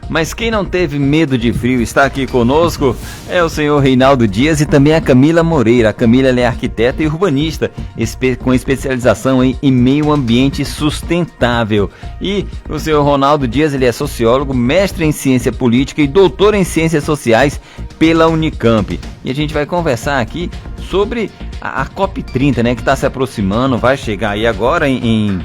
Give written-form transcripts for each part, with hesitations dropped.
mas quem não teve medo de frio está aqui conosco é o senhor Reinaldo Dias e também a Camila Moreira. A Camila ela é arquiteta e urbanista, com especialização em meio ambiente sustentável. E o senhor Ronaldo Dias ele é sociólogo, mestre em ciência política e doutor em ciências sociais pela Unicamp. E a gente vai conversar aqui sobre a COP30, né, que está se aproximando, vai chegar aí agora em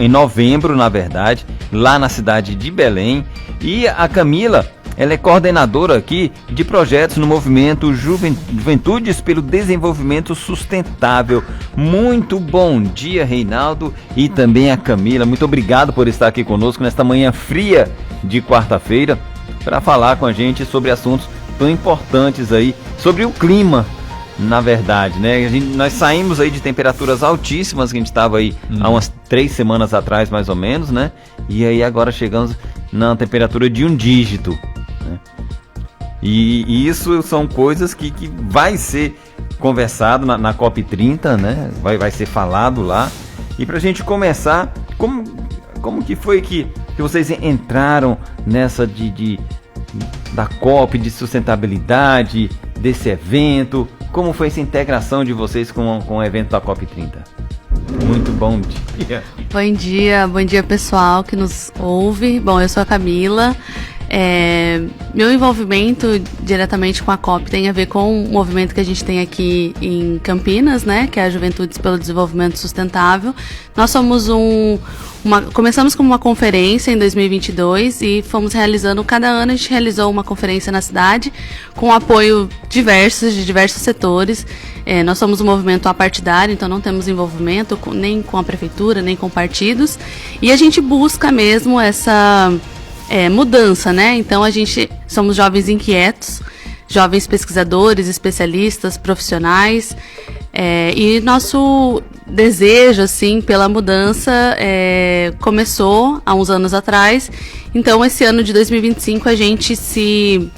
novembro, na verdade, lá na cidade de Belém. E a Camila, ela é coordenadora aqui de projetos no movimento Juventudes pelo Desenvolvimento Sustentável. Muito bom dia, Reinaldo, e também a Camila. Muito obrigado por estar aqui conosco nesta manhã fria de quarta-feira para falar com a gente sobre assuntos tão importantes aí, sobre o clima. Na verdade, né? Nós saímos aí de temperaturas altíssimas, que a gente estava aí há umas 3 semanas atrás, mais ou menos, né? E aí agora chegamos na temperatura de 1 dígito, né? E isso são coisas que vai ser conversado na COP30, né? Vai ser falado lá. E pra gente começar, como que foi que vocês entraram nessa da COP, de sustentabilidade, desse evento? Como foi essa integração de vocês com o evento da COP30? Muito bom dia. Bom dia pessoal que nos ouve. Bom, eu sou a Camila. Meu envolvimento diretamente com a COP tem a ver com o movimento que a gente tem aqui em Campinas, né, que é a Juventudes pelo Desenvolvimento Sustentável. Nós somos começamos como uma conferência em 2022 e fomos realizando, cada ano a gente realizou uma conferência na cidade com apoio de diversos setores. Nós somos um movimento apartidário, então não temos envolvimento nem com a prefeitura, nem com partidos, e a gente busca mesmo essa mudança, né? Então a gente somos jovens inquietos, jovens pesquisadores, especialistas, profissionais, e nosso desejo assim pela mudança começou há uns anos atrás. Então esse ano de 2025 a gente se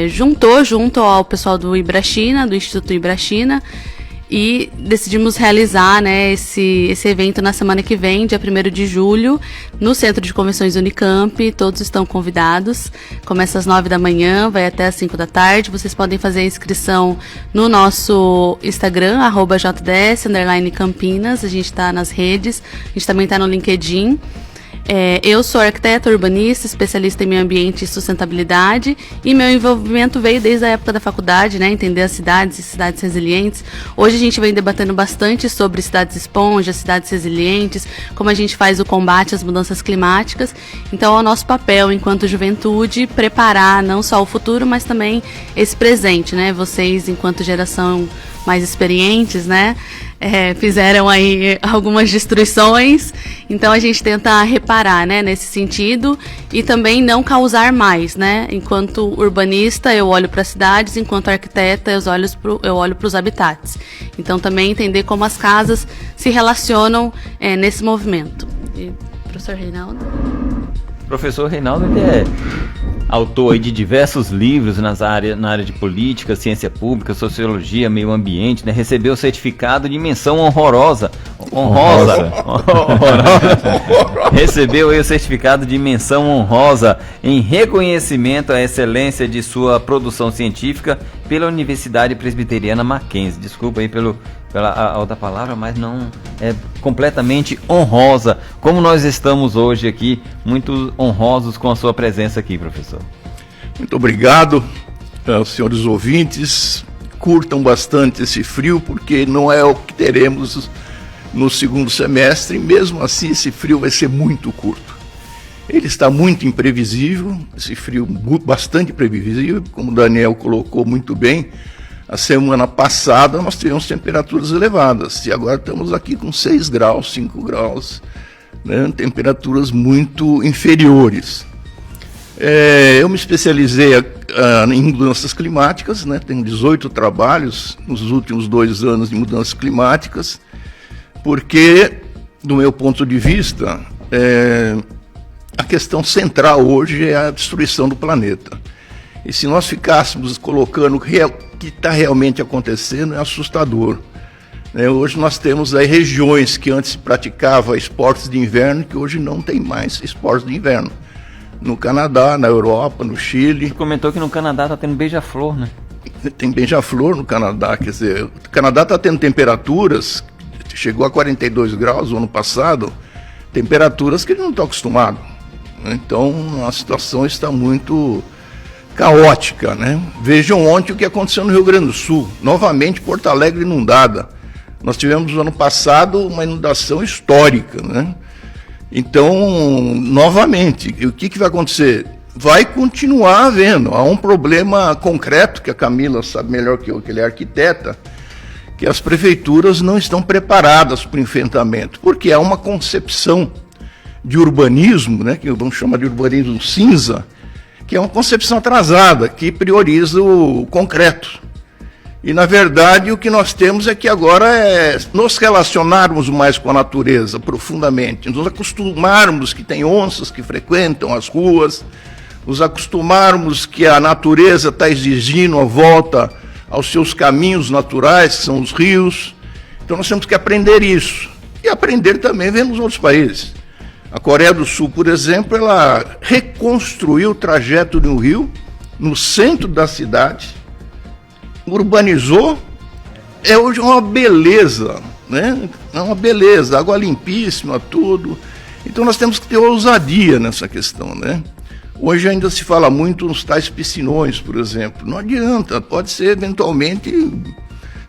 juntou junto ao pessoal do Ibrachina, do Instituto Ibrachina, e decidimos realizar, né, esse evento na semana que vem, dia 1º de julho, no Centro de Convenções Unicamp. Todos estão convidados. Começa às 9 da manhã, vai até às 5 da tarde. Vocês podem fazer a inscrição no nosso Instagram, @jds_campinas. A gente está nas redes, a gente também está no LinkedIn. Eu sou arquiteta, urbanista, especialista em meio ambiente e sustentabilidade, e meu envolvimento veio desde a época da faculdade, né, entender as cidades e cidades resilientes. Hoje a gente vem debatendo bastante sobre cidades esponjas, cidades resilientes, como a gente faz o combate às mudanças climáticas. Então é o nosso papel enquanto juventude preparar não só o futuro, mas também esse presente, né? Vocês, enquanto geração mais experientes, né, fizeram aí algumas destruições, então a gente tenta reparar, né, nesse sentido, e também não causar mais, né? Enquanto urbanista eu olho para as cidades, enquanto arquiteta eu olho para os habitats. Então também entender como as casas se relacionam nesse movimento. E, professor Reinaldo? Professor Reinaldo é autor aí de diversos livros na área de política, ciência pública, sociologia, meio ambiente, né? Recebeu o certificado de menção honrosa. Recebeu aí o certificado de menção honrosa em reconhecimento à excelência de sua produção científica pela Universidade Presbiteriana Mackenzie. Desculpa aí pela outra palavra, mas não é completamente honrosa, como nós estamos hoje aqui, muito honrosos com a sua presença aqui, professor. Muito obrigado aos senhores ouvintes. Curtam bastante esse frio, porque não é o que teremos no segundo semestre. Mesmo assim, esse frio vai ser muito curto. Ele está muito imprevisível, esse frio bastante imprevisível, como o Daniel colocou muito bem. A semana passada nós tivemos temperaturas elevadas e agora estamos aqui com 6 graus, 5 graus, né? Temperaturas muito inferiores. Eu me especializei em mudanças climáticas, né? Tenho 18 trabalhos nos últimos 2 anos de mudanças climáticas, porque, do meu ponto de vista, a questão central hoje é a destruição do planeta. E se nós ficássemos colocando o que está realmente acontecendo, é assustador. Hoje nós temos aí regiões que antes praticava esportes de inverno, que hoje não tem mais esportes de inverno. no Canadá, na Europa, no Chile. Você comentou que no Canadá está tendo beija-flor, né? Tem beija-flor no Canadá, quer dizer, o Canadá está tendo temperaturas, chegou a 42 graus no ano passado, temperaturas que ele não está acostumado. Então a situação está muito caótica, né? Vejam ontem o que aconteceu no Rio Grande do Sul, novamente Porto Alegre inundada. Nós tivemos no ano passado uma inundação histórica, né? Então, novamente, o que vai acontecer? Vai continuar havendo. Há um problema concreto, que a Camila sabe melhor que eu, que ele é arquiteta, que as prefeituras não estão preparadas para o enfrentamento, porque há uma concepção de urbanismo, né, que vamos chamar de urbanismo cinza, que é uma concepção atrasada, que prioriza o concreto. E, na verdade, o que nós temos é que agora é nos relacionarmos mais com a natureza profundamente, nos acostumarmos que tem onças que frequentam as ruas, nos acostumarmos que a natureza está exigindo a volta aos seus caminhos naturais, que são os rios. Então nós temos que aprender isso. E aprender também vem nos outros países. A Coreia do Sul, por exemplo, ela reconstruiu o trajeto de um rio no centro da cidade, urbanizou, é hoje uma beleza, né? É uma beleza, água limpíssima, tudo. Então nós temos que ter ousadia nessa questão, né? Hoje ainda se fala muito nos tais piscinões, por exemplo. Não adianta, pode ser eventualmente,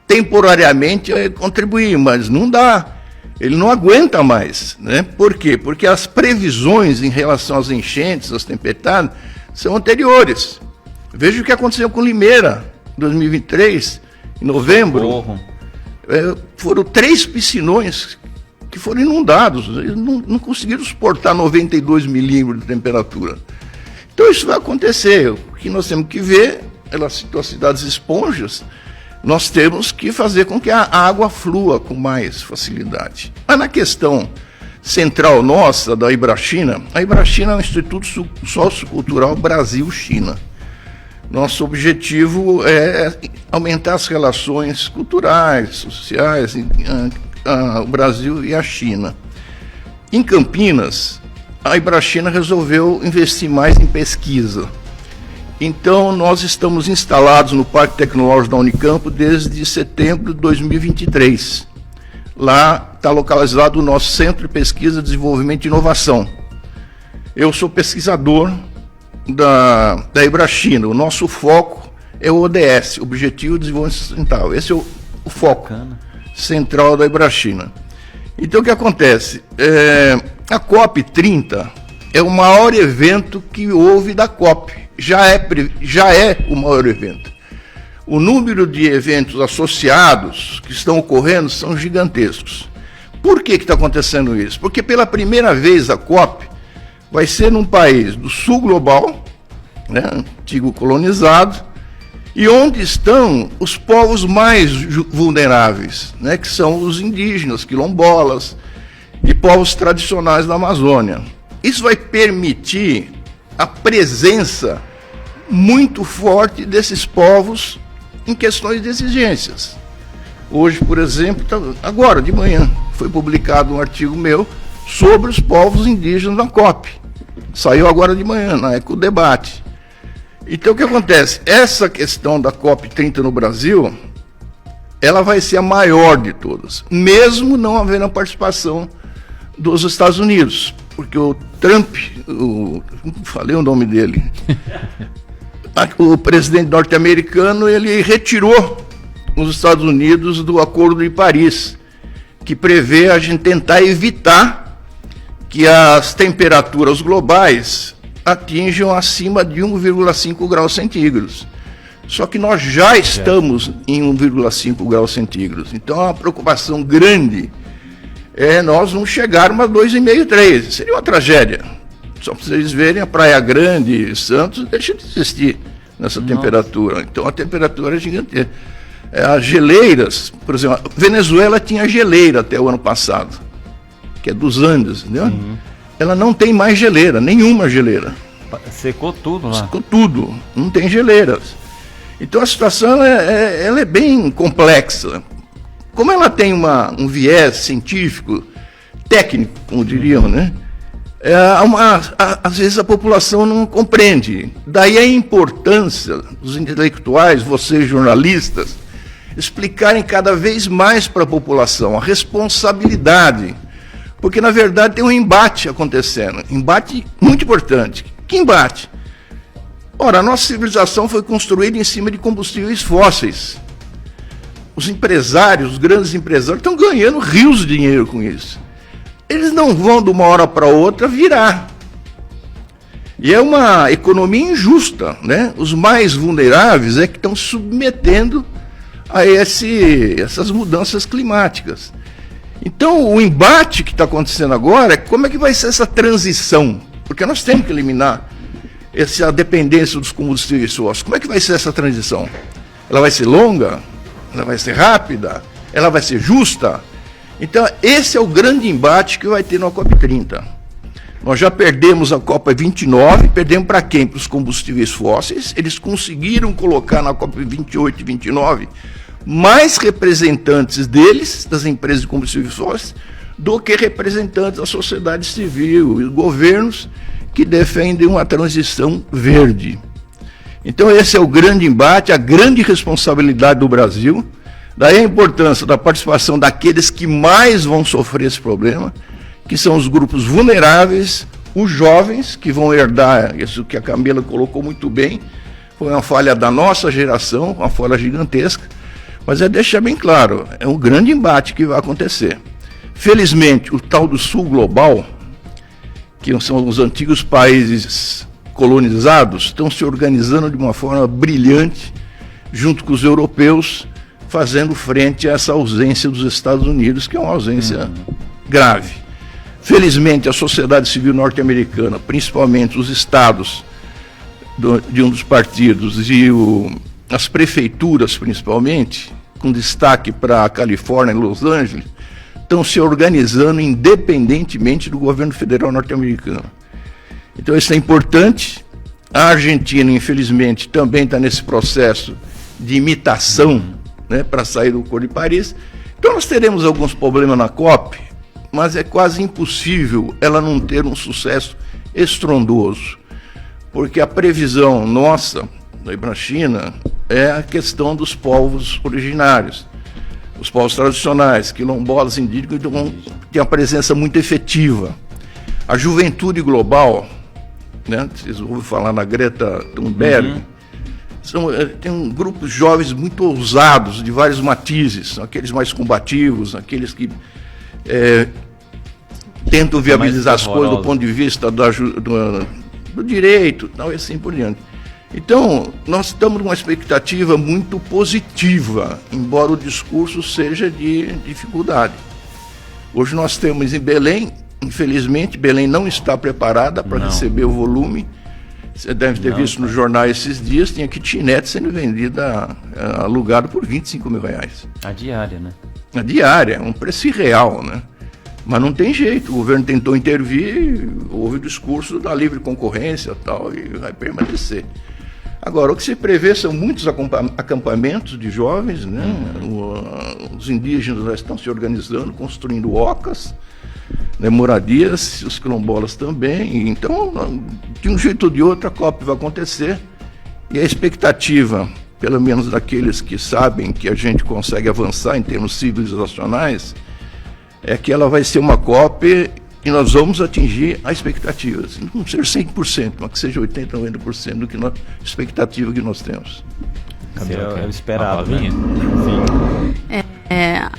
temporariamente, contribuir, mas não dá. Ele não aguenta mais, né? Por quê? Porque as previsões em relação às enchentes, às tempestades, são anteriores. Veja o que aconteceu com Limeira, em 2023, em novembro. Foram 3 piscinões que foram inundados. Eles não conseguiram suportar 92 milímetros de temperatura. Então isso vai acontecer. O que nós temos que ver, ela citou as cidades esponjas, nós temos que fazer com que a água flua com mais facilidade. Mas na questão central nossa, da Ibrachina, a Ibrachina é um Instituto Sociocultural Brasil-China. Nosso objetivo é aumentar as relações culturais, sociais, o Brasil e a China. Em Campinas, a Ibrachina resolveu investir mais em pesquisa. Então, nós estamos instalados no Parque Tecnológico da Unicamp desde setembro de 2023. Lá está localizado o nosso Centro de Pesquisa, Desenvolvimento e Inovação. Eu sou pesquisador da Ibrachina. O nosso foco é o ODS, Objetivo de Desenvolvimento Sustentável. Esse é o foco central da Ibrachina. Então, o que acontece? A COP30 é o maior evento que houve da COP. Já é o maior evento. O número de eventos associados que estão ocorrendo são gigantescos. Por que está acontecendo isso? Porque pela primeira vez a COP vai ser num país do sul global, né, antigo colonizado, e onde estão os povos mais vulneráveis, né, que são os indígenas, quilombolas e povos tradicionais da Amazônia. Isso vai permitir a presença muito forte desses povos em questões de exigências. Hoje, por exemplo, agora de manhã, foi publicado um artigo meu sobre os povos indígenas na COP. Saiu agora de manhã, na Ecodebate. Então, o que acontece? Essa questão da COP30 no Brasil, ela vai ser a maior de todas, mesmo não havendo a participação dos Estados Unidos, porque o Trump, falei o nome dele, o presidente norte-americano, ele retirou os Estados Unidos do Acordo de Paris, que prevê a gente tentar evitar que as temperaturas globais atinjam acima de 1,5 graus centígrados. Só que nós já estamos em 1,5 graus centígrados. Então, é uma preocupação grande nós não chegarmos a 2,5, 3. Seria uma tragédia. Só para vocês verem, a Praia Grande, Santos, deixa de existir nessa temperatura. Então, a temperatura é gigantesca. As geleiras, por exemplo, a Venezuela tinha geleira até o ano passado, que é dos Andes, entendeu? Uhum. Ela não tem mais geleira, nenhuma geleira. Secou tudo lá. Secou tudo, não tem geleiras. Então a situação ela é bem complexa. Como ela tem um viés científico, técnico, como diriam, né? Às vezes a população não compreende. Daí a importância dos intelectuais, vocês jornalistas, explicarem cada vez mais para a população a responsabilidade. Porque, na verdade, tem um embate acontecendo. Embate muito importante. Que embate? Ora, a nossa civilização foi construída em cima de combustíveis fósseis. Os empresários, os grandes empresários, estão ganhando rios de dinheiro com isso. Eles não vão de uma hora para outra virar. E é uma economia injusta, né? Os mais vulneráveis é que estão se submetendo a essas mudanças climáticas. Então, o embate que está acontecendo agora é como é que vai ser essa transição, porque nós temos que eliminar essa dependência dos combustíveis fósseis. Como é que vai ser essa transição? Ela vai ser longa? Ela vai ser rápida? Ela vai ser justa? Então, esse é o grande embate que vai ter na COP30. Nós já perdemos a COP29, perdemos para quem? Para os combustíveis fósseis. Eles conseguiram colocar na COP28 e 29 mais representantes deles, das empresas de combustíveis fósseis, do que representantes da sociedade civil e governos que defendem uma transição verde. Então esse é o grande embate, a grande responsabilidade do Brasil. Daí a importância da participação daqueles que mais vão sofrer esse problema, que são os grupos vulneráveis, os jovens, que vão herdar isso que a Camila colocou muito bem. Foi uma falha da nossa geração, uma falha gigantesca, mas é deixar bem claro, é um grande embate que vai acontecer. Felizmente, o tal do Sul Global, que são os antigos países colonizados, estão se organizando de uma forma brilhante, junto com os europeus, fazendo frente a essa ausência dos Estados Unidos, que é uma ausência grave. Felizmente, a sociedade civil norte-americana, principalmente os estados de um dos partidos e as prefeituras, principalmente, com destaque para a Califórnia e Los Angeles, estão se organizando independentemente do governo federal norte-americano. Então isso é importante. A Argentina, infelizmente, também está nesse processo de imitação, né, para sair do Acordo de Paris. Então nós teremos alguns problemas na COP, mas é quase impossível ela não ter um sucesso estrondoso, porque a previsão nossa, da China, é a questão dos povos originários, os povos tradicionais, quilombolas, indígenas, têm uma presença muito efetiva. A juventude global, né, vocês ouviram falar na Greta Thunberg, tem grupos jovens muito ousados, de vários matizes, são aqueles mais combativos, aqueles que tentam viabilizar as coisas do ponto de vista do direito, tal, e assim por diante. Então, nós estamos numa expectativa muito positiva, embora o discurso seja de dificuldade. Hoje nós temos em Belém, infelizmente, Belém não está preparada para receber o volume. Você deve ter visto nos jornais esses dias, tinha kitnet sendo vendida, alugado por R$25 mil. A diária, né? A diária, um preço irreal, né? Mas não tem jeito, o governo tentou intervir, houve o discurso da livre concorrência e tal, e vai permanecer. Agora, o que se prevê são muitos acampamentos de jovens, né? Os indígenas já estão se organizando, construindo ocas, né, moradias, os quilombolas também. Então, de um jeito ou de outro, a COP vai acontecer. E a expectativa, pelo menos daqueles que sabem que a gente consegue avançar em termos civilizacionais, é que ela vai ser uma COP e nós vamos atingir a expectativa. Não ser 100%, mas que seja 80%, 90% do que expectativa que nós temos. É o esperado, né?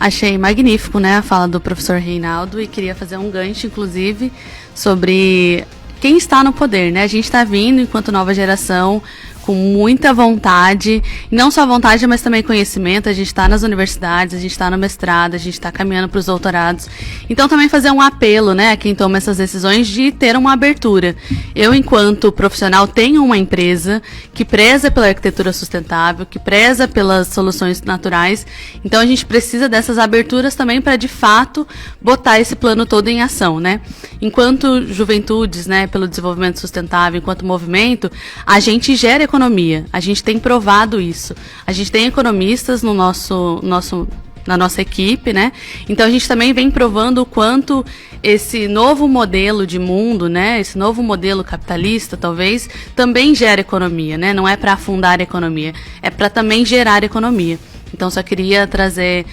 Achei magnífico, né, a fala do professor Reinaldo, e queria fazer um gancho, inclusive, sobre quem está no poder, né? A gente está vindo, enquanto nova geração, com muita vontade, e não só vontade, mas também conhecimento. A gente está nas universidades, a gente está no mestrado, a gente está caminhando para os doutorados. Então também fazer um apelo, né, a quem toma essas decisões, de ter uma abertura. Eu, enquanto profissional, tenho uma empresa que preza pela arquitetura sustentável, que preza pelas soluções naturais. Então a gente precisa dessas aberturas também para, de fato, botar esse plano todo em ação, né? Enquanto juventudes, né, pelo desenvolvimento sustentável, enquanto movimento, a gente gera economia. A gente tem provado isso. A gente tem economistas no nosso na nossa equipe, né? Então a gente também vem provando o quanto esse novo modelo de mundo, né? Esse novo modelo capitalista, talvez, também gera economia, né? Não é para afundar a economia, é para também gerar economia. Então só queria trazer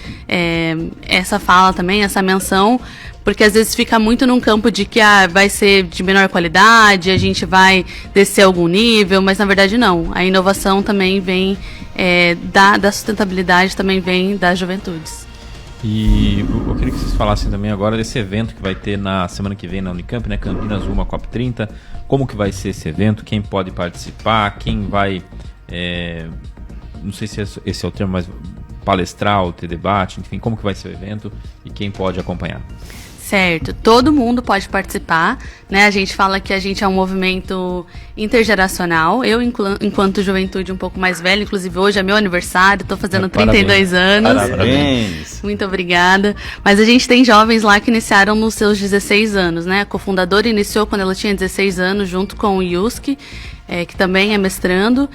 essa fala também, essa menção, porque às vezes fica muito num campo de que vai ser de menor qualidade, a gente vai descer algum nível, mas na verdade não. A inovação também vem da sustentabilidade, também vem das juventudes. E eu queria que vocês falassem também agora desse evento que vai ter na semana que vem na Unicamp, né? Campinas Uma COP30. Como que vai ser esse evento? Quem pode participar? Quem vai... não sei se esse é o termo, mas palestrar ou ter debate, enfim, como que vai ser o evento e quem pode acompanhar? Certo, todo mundo pode participar, né? A gente fala que a gente é um movimento intergeracional. Eu, enquanto juventude um pouco mais velha, inclusive hoje é meu aniversário, estou fazendo 32 anos. Parabéns! Muito obrigada. Mas a gente tem jovens lá que iniciaram nos seus 16 anos, né? A cofundadora iniciou quando ela tinha 16 anos, junto com o Yuski, que também é mestrando.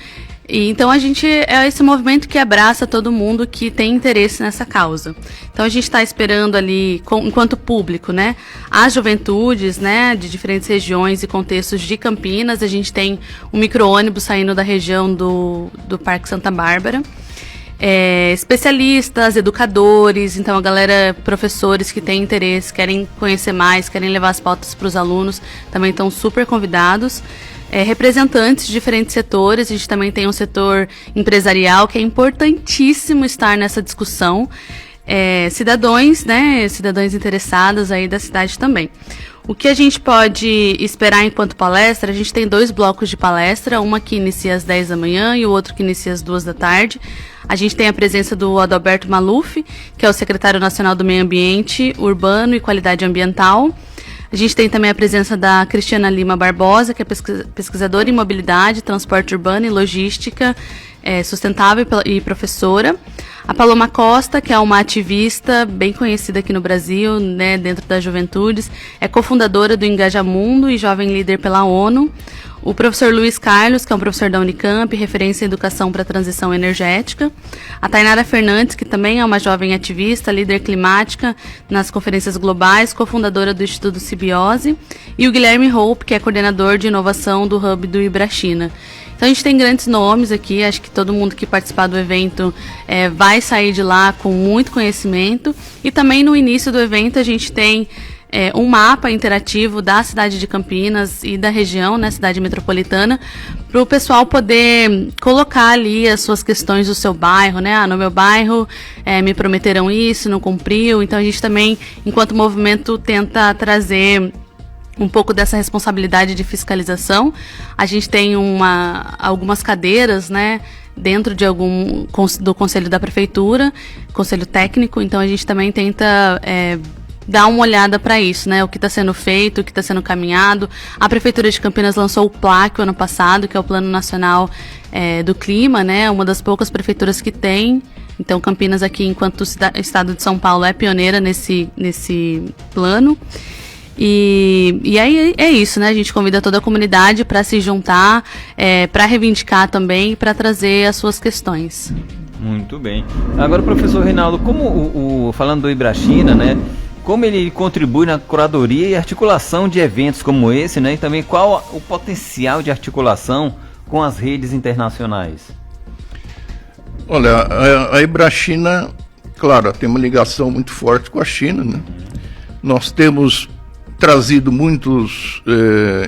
E então a gente é esse movimento que abraça todo mundo que tem interesse nessa causa. Então a gente está esperando ali, enquanto público, né, as juventudes, né, de diferentes regiões e contextos de Campinas. A gente tem um micro-ônibus saindo da região do Parque Santa Bárbara. Especialistas, educadores, então a galera, professores que têm interesse, querem conhecer mais, querem levar as pautas para os alunos, também estão super convidados. Representantes de diferentes setores, a gente também tem um setor empresarial que é importantíssimo estar nessa discussão, cidadãos, né, cidadãos interessados aí da cidade também. O que a gente pode esperar enquanto palestra, a gente tem 2 blocos de palestra, uma que inicia às 10 da manhã e o outro que inicia às 2 da tarde. A gente tem a presença do Adalberto Maluf, que é o secretário nacional do Meio Ambiente, Urbano e Qualidade Ambiental. A gente tem também a presença da Cristiana Lima Barbosa, que é pesquisadora em mobilidade, transporte urbano e logística sustentável e professora. A Paloma Costa, que é uma ativista bem conhecida aqui no Brasil, né, dentro das juventudes, é cofundadora do Engajamundo e jovem líder pela ONU. O professor Luiz Carlos, que é um professor da Unicamp, referência em educação para a transição energética. A Tainara Fernandes, que também é uma jovem ativista, líder climática nas conferências globais, cofundadora do Instituto Simbiose. E o Guilherme Hope, que é coordenador de inovação do Hub do Ibrachina. Então a gente tem grandes nomes aqui, acho que todo mundo que participar do evento vai sair de lá com muito conhecimento. E também no início do evento a gente tem um mapa interativo da cidade de Campinas e da região, né, cidade metropolitana, para o pessoal poder colocar ali as suas questões do seu bairro, né? No meu bairro me prometeram isso, não cumpriu. Então a gente também, enquanto movimento, tenta trazer um pouco dessa responsabilidade de fiscalização. A gente tem algumas cadeiras, né, dentro do Conselho da Prefeitura, Conselho Técnico, então a gente também tenta dar uma olhada para isso, né, o que está sendo feito, o que está sendo caminhado. A Prefeitura de Campinas lançou o PLAC ano passado, que é o Plano Nacional do Clima, né, uma das poucas prefeituras que tem. Então Campinas aqui, enquanto Estado de São Paulo, é pioneira nesse plano. E aí é isso, né? A gente convida toda a comunidade para se juntar, para reivindicar também, para trazer as suas questões. Muito bem. Agora, professor Reinaldo, como falando do Ibrachina, né? Como ele contribui na curadoria e articulação de eventos como esse, né? E também qual o potencial de articulação com as redes internacionais? Olha, a Ibrachina, claro, tem uma ligação muito forte com a China, né? Nós temos trazido muitos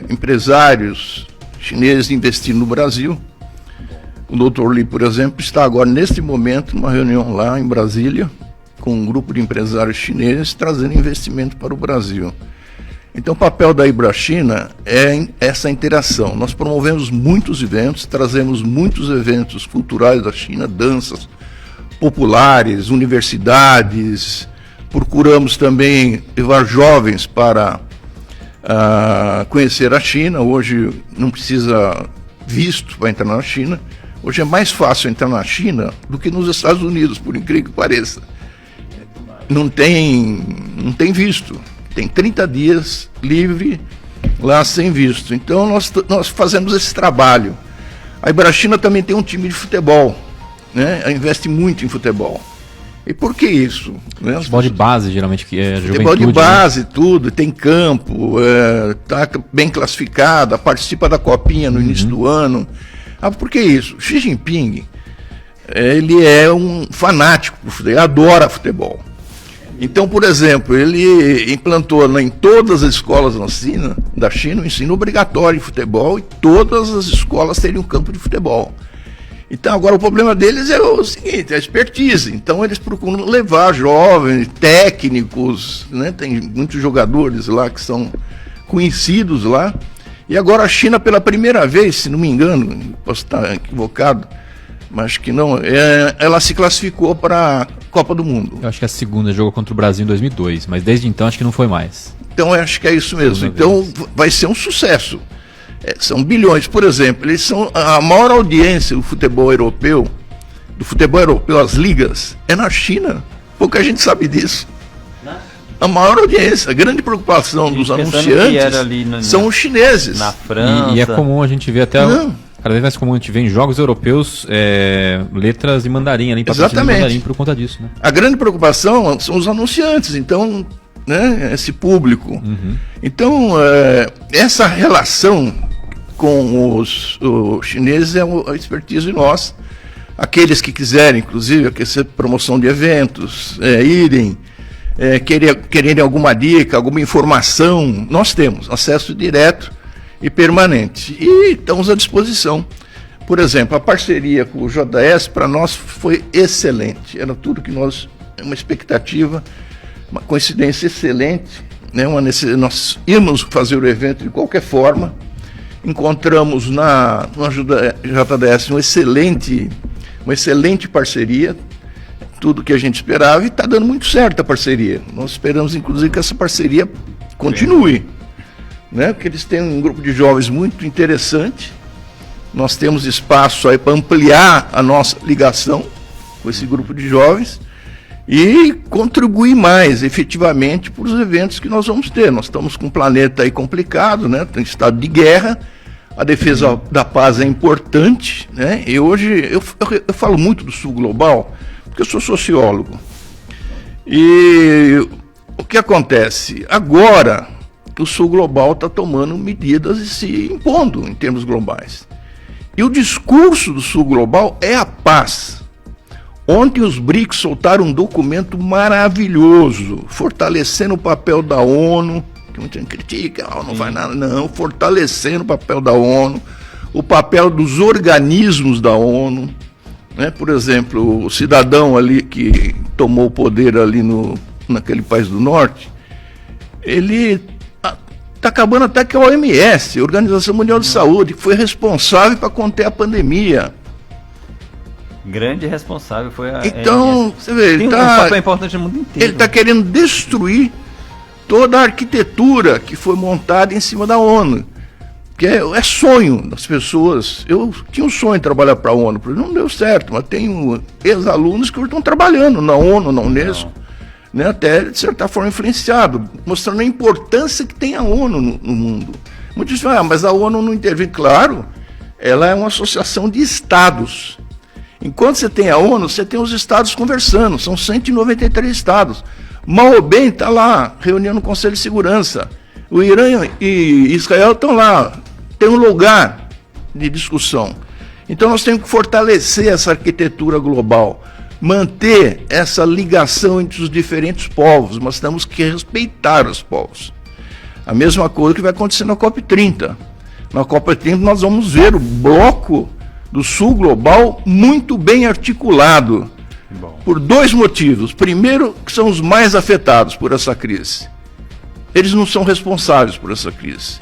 empresários chineses investindo no Brasil. O Dr. Li, por exemplo, está agora, neste momento, numa reunião lá em Brasília, com um grupo de empresários chineses trazendo investimento para o Brasil. Então, o papel da Ibrachina é essa interação. Nós promovemos muitos eventos, trazemos muitos eventos culturais da China, danças populares, universidades. Procuramos também levar jovens para conhecer a China. Hoje não precisa visto para entrar na China. Hoje é mais fácil entrar na China do que nos Estados Unidos, por incrível que pareça. Não tem visto. Tem 30 dias livre lá sem visto. Então nós fazemos esse trabalho. A Ibrachina também tem um time de futebol, né? Ela investe muito em futebol. E por que isso? Né? Futebol de base, geralmente, que é Futebol juventude, de base, tudo, tem campo, está bem classificada, participa da copinha no início do ano. Por que isso? Xi Jinping, ele é um fanático por futebol, ele adora futebol. Então, por exemplo, ele implantou em todas as escolas da China o ensino obrigatório de futebol, e todas as escolas teriam um campo de futebol. Então, agora o problema deles é o seguinte, a expertise. Então, eles procuram levar jovens, técnicos, né? Tem muitos jogadores lá que são conhecidos lá. E agora a China, pela primeira vez, se não me engano, posso estar equivocado, mas acho que não, ela se classificou para a Copa do Mundo. Eu acho que a segunda jogou contra o Brasil em 2002, mas desde então acho que não foi mais. Então, eu acho que é isso mesmo. Então, vai ser um sucesso. São bilhões. Por exemplo, eles são a maior audiência do futebol europeu, as ligas, é na China. Pouca gente sabe disso. A maior audiência, a grande preocupação dos anunciantes são os chineses. Na França. E é comum a gente ver até... Cada vez mais comum a gente ver em jogos europeus letras em mandarim, ali, patrocínio em mandarim por conta disso, né? A grande preocupação são os anunciantes, então, né, esse público. Então, essa relação com os chineses é a expertise nossa. Aqueles que quiserem, inclusive, aquecer promoção de eventos, irem, quererem alguma dica, alguma informação, nós temos acesso direto e permanente. E estamos à disposição. Por exemplo, a parceria com o JS para nós foi excelente. Era tudo que nós... uma expectativa, uma coincidência excelente, né? Nós íamos fazer o evento de qualquer forma. Encontramos na JDS uma excelente parceria, tudo que a gente esperava, e está dando muito certo a parceria. Nós esperamos, inclusive, que essa parceria continue. Né? Porque eles têm um grupo de jovens muito interessante. Nós temos espaço aí para ampliar a nossa ligação com esse grupo de jovens e contribuir mais efetivamente para os eventos que nós vamos ter. Nós estamos com um planeta aí complicado, né? Tem estado de guerra, a defesa da paz é importante, né? E hoje eu falo muito do Sul Global, porque eu sou sociólogo. E o que acontece? Agora, o Sul Global está tomando medidas e se impondo em termos globais. E o discurso do Sul Global é a paz. Ontem os BRICS soltaram um documento maravilhoso, fortalecendo o papel da ONU, que muita gente critica, não faz nada, não, fortalecendo o papel da ONU, o papel dos organismos da ONU, né? Por exemplo, o cidadão ali que tomou o poder ali naquele país do norte, ele está acabando até que a OMS, a Organização Mundial de Saúde, que foi responsável para conter a pandemia. Grande responsável foi a Então, você vê, ele tem um papel importante no mundo inteiro. Ele está querendo destruir toda a arquitetura que foi montada em cima da ONU, que é sonho das pessoas. Eu tinha um sonho de trabalhar para a ONU, não deu certo, mas tenho ex-alunos que estão trabalhando na ONU, na Unesco. Né, até de certa forma influenciado, mostrando a importância que tem a ONU no mundo. Muitos dizem, mas a ONU não intervém. Claro, ela é uma associação de estados. Enquanto você tem a ONU, você tem os estados conversando, são 193 estados. Mal ou bem está lá, reunião no Conselho de Segurança. O Irã e Israel estão lá, tem um lugar de discussão. Então nós temos que fortalecer essa arquitetura global, manter essa ligação entre os diferentes povos, mas temos que respeitar os povos. A mesma coisa que vai acontecer na COP30. Na COP30 nós vamos ver o bloco do Sul Global muito bem articulado, por dois motivos. Primeiro, que são os mais afetados por essa crise. Eles não são responsáveis por essa crise.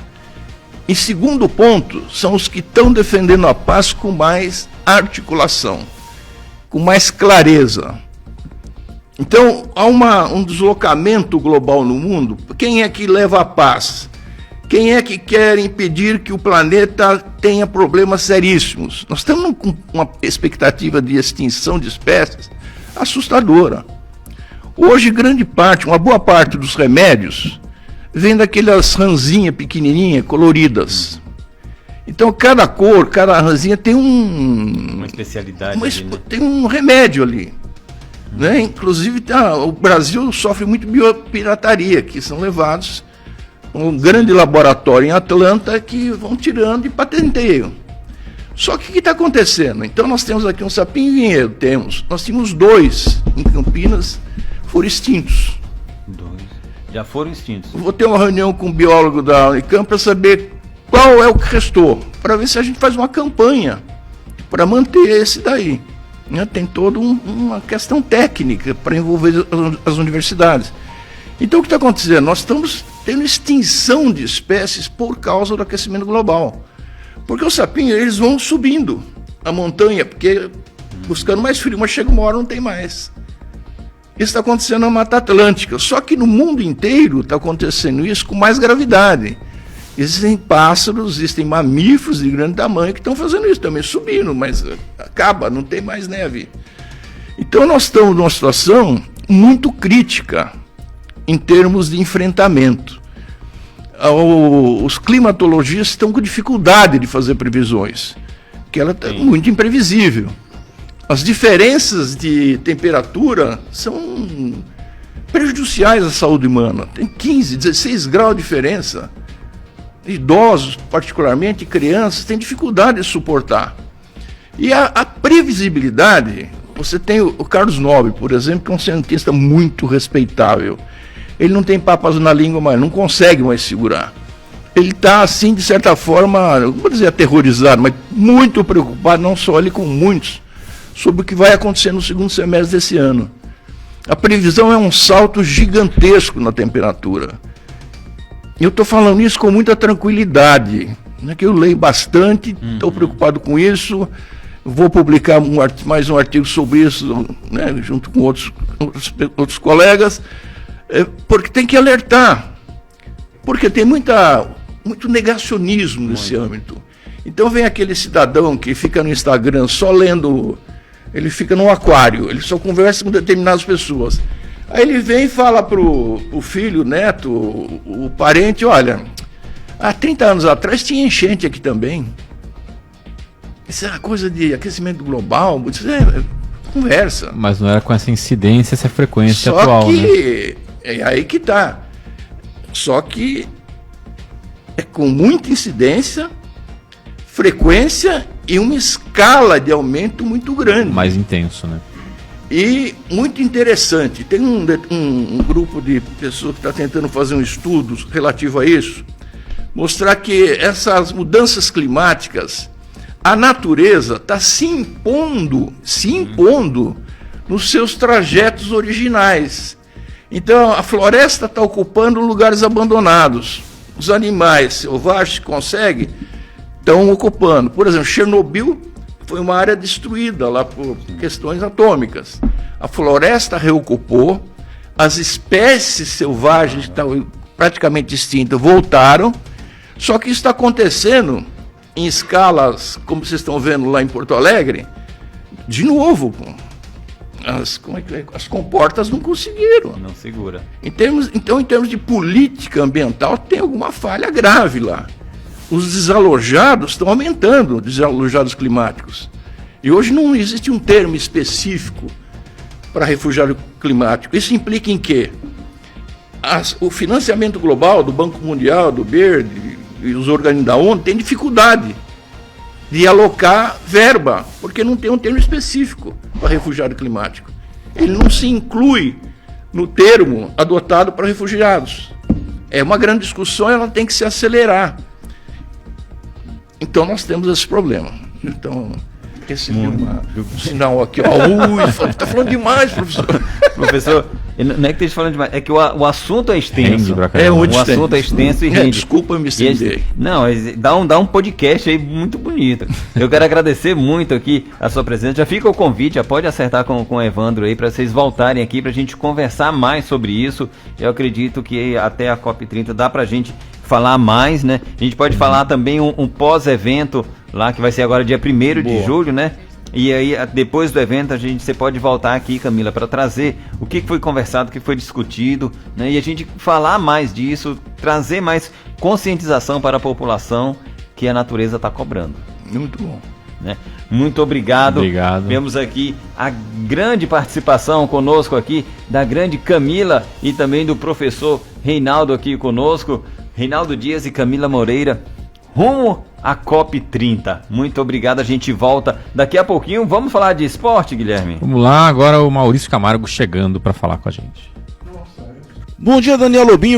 Em segundo ponto, são os que estão defendendo a paz com mais articulação, com mais clareza. Então, há um deslocamento global no mundo. Quem é que leva a paz? Quem é que quer impedir que o planeta tenha problemas seríssimos? Nós estamos com uma expectativa de extinção de espécies assustadora. Hoje, uma boa parte dos remédios vem daquelas ranzinhas pequenininhas, coloridas. Então, cada cor, cada ranzinha tem uma especialidade. Tem um remédio ali. Né? Inclusive, o Brasil sofre muito biopirataria, que são levados a um grande laboratório em Atlanta que vão tirando e patenteiam. Só que o que está acontecendo? Então nós temos aqui um sapinho e vinhedo, nós tínhamos 2 em Campinas, foram extintos. 2. Já foram extintos. Vou ter uma reunião com um biólogo da Unicamp para saber qual é o que restou, para ver se a gente faz uma campanha para manter esse daí. Né? Tem toda uma questão técnica para envolver as universidades. Então o que está acontecendo? Nós estamos tendo extinção de espécies por causa do aquecimento global. Porque os sapinhos, eles vão subindo a montanha, porque buscando mais frio, mas chega uma hora não tem mais. Isso está acontecendo na Mata Atlântica, só que no mundo inteiro está acontecendo isso com mais gravidade. Existem pássaros, existem mamíferos de grande tamanho que estão fazendo isso também, subindo, mas acaba, não tem mais neve. Então nós estamos numa situação muito crítica em termos de enfrentamento. Os climatologistas estão com dificuldade de fazer previsões, que ela está muito imprevisível. As diferenças de temperatura são prejudiciais à saúde humana. Tem 15, 16 graus de diferença. Idosos, particularmente crianças, têm dificuldade de suportar. E a previsibilidade, você tem o Carlos Nobre, por exemplo, que é um cientista muito respeitável. Ele não tem papas na língua, mas não consegue mais segurar. Ele está, assim, de certa forma, não vou dizer aterrorizado, mas muito preocupado, não só ele, com muitos, sobre o que vai acontecer no segundo semestre desse ano. A previsão é um salto gigantesco na temperatura. Eu estou falando isso com muita tranquilidade, né, que eu leio bastante, estou preocupado com isso, vou publicar mais um artigo sobre isso, né, junto com outros colegas, porque tem que alertar, porque tem muito negacionismo nesse âmbito. Então vem aquele cidadão que fica no Instagram só lendo, ele fica no aquário, ele só conversa com determinadas pessoas. Aí ele vem e fala pro filho, neto, o parente, olha, há 30 anos atrás tinha enchente aqui também. Isso é uma coisa de aquecimento global, isso é conversa. Mas não era com essa incidência, essa frequência só atual, que, né? É aí que tá. Só que é com muita incidência, frequência e uma escala de aumento muito grande. Mais intenso, né? E muito interessante, tem um grupo de pessoas que está tentando fazer um estudo relativo a isso, mostrar que essas mudanças climáticas, a natureza está se impondo nos seus trajetos originais. Então a floresta está ocupando lugares abandonados, os animais selvagens que conseguem estão ocupando. Por exemplo, Chernobyl foi uma área destruída lá por questões atômicas. A floresta reocupou, as espécies selvagens que estavam praticamente extintas voltaram, só que isso está acontecendo em escalas, como vocês estão vendo lá em Porto Alegre, de novo. As comportas não conseguiram. Não segura. Em termos de política ambiental, tem alguma falha grave lá. Os desalojados estão aumentando, desalojados climáticos. E hoje não existe um termo específico para refugiado climático. Isso implica em quê? O financiamento global do Banco Mundial, do BERD e os organismos da ONU têm dificuldade de alocar verba, porque não tem um termo específico para refugiado climático. Ele não se inclui no termo adotado para refugiados. É uma grande discussão, ela tem que se acelerar. Então nós temos esse problema. Então, recebi um sinal aqui. Está falando demais, professor. Professor, não é que esteja falando demais, é que o assunto é extenso. O assunto é extenso e rende. Desculpa me estender. Não, dá um podcast aí muito bonito. Eu quero agradecer muito aqui a sua presença. Já fica o convite, já pode acertar com o Evandro aí para vocês voltarem aqui para a gente conversar mais sobre isso. Eu acredito que até a COP30 dá para a gente falar mais, né? A gente pode falar também um pós-evento lá, que vai ser agora dia 1º de julho, né? E aí, depois do evento, você pode voltar aqui, Camila, para trazer o que foi conversado, o que foi discutido, né? E a gente falar mais disso, trazer mais conscientização para a população que a natureza está cobrando. Muito bom. né? Muito obrigado. Obrigado. Vemos aqui a grande participação conosco aqui da grande Camila e também do professor Reinaldo aqui conosco, Reinaldo Dias e Camila Moreira, rumo à COP30. Muito obrigado, a gente volta daqui a pouquinho. Vamos falar de esporte, Guilherme? Vamos lá, agora o Maurício Camargo chegando para falar com a gente. Bom dia, Daniel Lobinho.